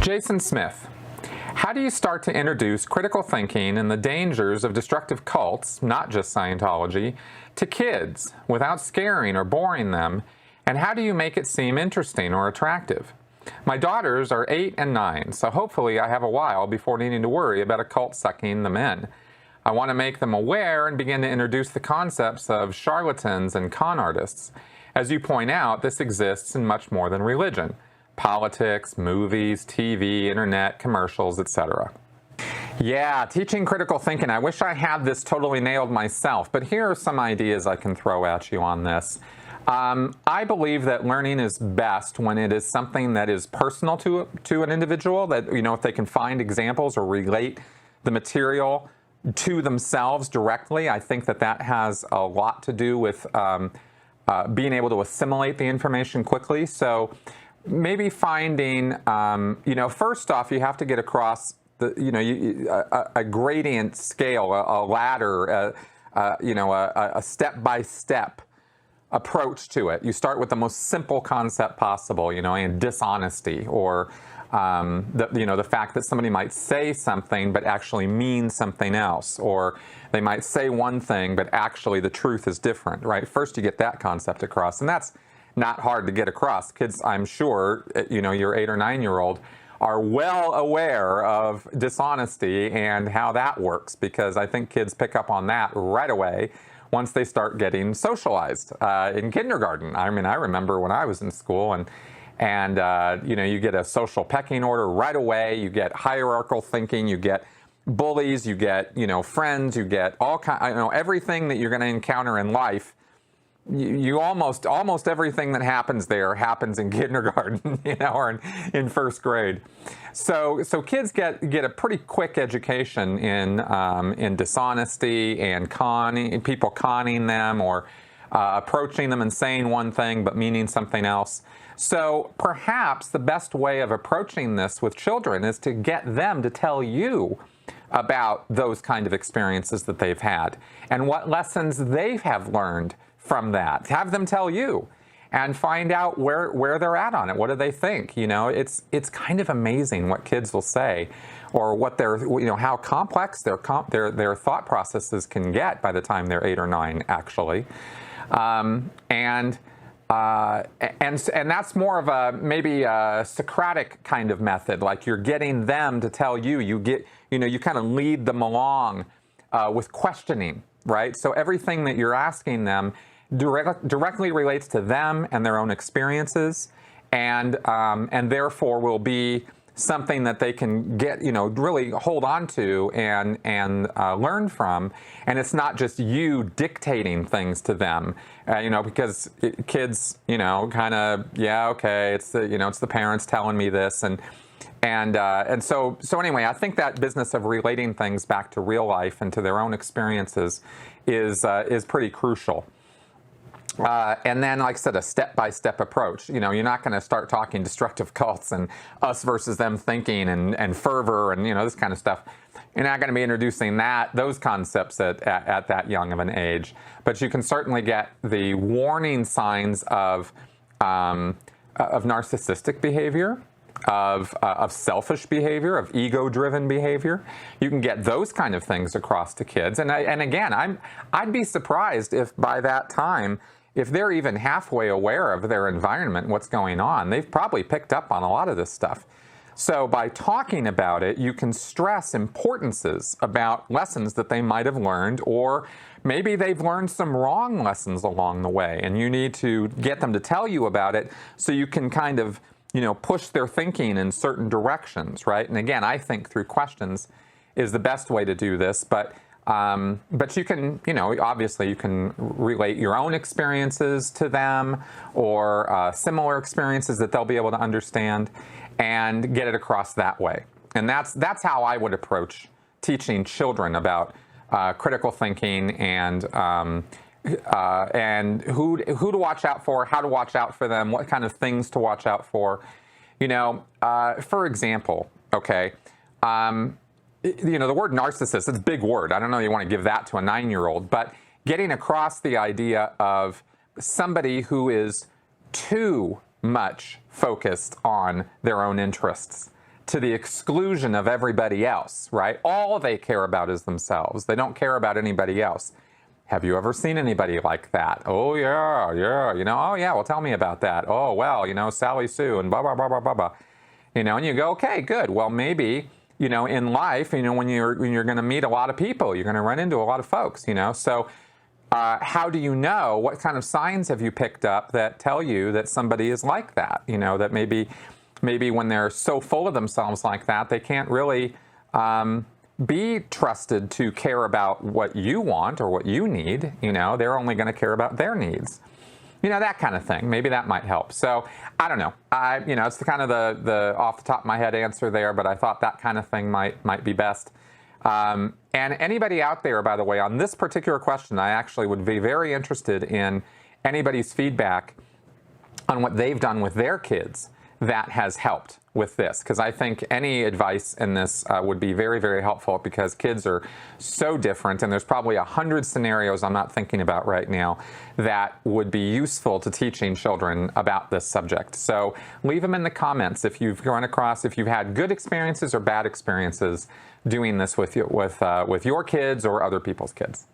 Jason Smith, how do you start to introduce critical thinking and the dangers of destructive cults, not just Scientology, to kids without scaring or boring them? And how do you make it seem interesting or attractive? My daughters are 8 and 9, so hopefully I have a while before needing to worry about a cult sucking them in. I want to make them aware and begin to introduce the concepts of charlatans and con artists. As you point out, this exists in much more than religion: politics, movies, TV, internet, commercials, etc. Yeah, teaching critical thinking. I wish I had this totally nailed myself, but here are some ideas I can throw at you on this. I believe that learning is best when it is something that is personal to an individual, that, if they can find examples or relate the material to themselves directly. I think that has a lot to do with being able to assimilate the information quickly. So maybe finding, first off, you have to get across a gradient scale, a ladder, a step-by-step approach to it. You start with the most simple concept possible, and dishonesty, or the fact that somebody might say something but actually mean something else, or they might say one thing but actually the truth is different, right? First you get that concept across, and that's not hard to get across. Kids, I'm sure, your 8 or 9-year-old are well aware of dishonesty and how that works, because I think kids pick up on that right away once they start getting socialized in kindergarten. I mean, I remember when I was in school, and you get a social pecking order right away. You get hierarchical thinking. You get bullies. You get friends. You get all everything that you're going to encounter in life. You almost everything that happens there happens in kindergarten, or in first grade. So kids get a pretty quick education in dishonesty and people conning them, or approaching them and saying one thing but meaning something else. So perhaps the best way of approaching this with children is to get them to tell you about those kind of experiences that they've had and what lessons they have learned from that. Have them tell you and find out where they're at on it. What do they think? It's kind of amazing what kids will say, or what how complex their thought processes can get by the time they're 8 or 9, actually. And that's more of a maybe a Socratic kind of method. Like, you're getting them to tell you. You kind of lead them along with questioning, right? So everything that you're asking them directly relates to them and their own experiences, and therefore will be something that they can get, really hold on to and learn from. And it's not just you dictating things to them, because kids, kind of, yeah, okay, it's the parents telling me this, and so anyway, I think that business of relating things back to real life and to their own experiences is pretty crucial. And then, like I said, a step-by-step approach. You're not going to start talking destructive cults and us versus them thinking and fervor and, this kind of stuff. You're not going to be introducing those concepts at that young of an age. But you can certainly get the warning signs of narcissistic behavior, of selfish behavior, of ego-driven behavior. You can get those kind of things across to kids. And again, I'd be surprised if by that time, if they're even halfway aware of their environment, what's going on. They've probably picked up on a lot of this stuff. So by talking about it, you can stress importances about lessons that they might have learned, or maybe they've learned some wrong lessons along the way, and you need to get them to tell you about it so you can kind of push their thinking in certain directions, right? And again, I think through questions is the best way to do this, but you can, obviously you can relate your own experiences to them, or similar experiences that they'll be able to understand, and get it across that way. And that's how I would approach teaching children about critical thinking and who to watch out for, how to watch out for them, what kind of things to watch out for. For example, okay, the word narcissist, it's a big word. I don't know you want to give that to a 9-year-old, but getting across the idea of somebody who is too much focused on their own interests, to the exclusion of everybody else, right? All they care about is themselves. They don't care about anybody else. Have you ever seen anybody like that? Oh, yeah, yeah, oh, yeah, well, tell me about that. Oh, well, Sally Sue and blah, blah, blah, blah, blah, blah. And you go, okay, good. Well, maybe, in life, when you're going to meet a lot of people, you're going to run into a lot of folks, So how do you know? What kind of signs have you picked up that tell you that somebody is like that? That maybe when they're so full of themselves like that, they can't really be trusted to care about what you want or what you need. They're only going to care about their needs. That kind of thing. Maybe that might help. So I don't know. It's the kind of the off the top of my head answer there, but I thought that kind of thing might be best. And anybody out there, by the way, on this particular question, I actually would be very interested in anybody's feedback on what they've done with their kids that has helped with this, because I think any advice in this would be very, very helpful, because kids are so different, and there's probably 100 scenarios I'm not thinking about right now that would be useful to teaching children about this subject. So leave them in the comments if you've run across, if you've had good experiences or bad experiences doing this with your kids or other people's kids.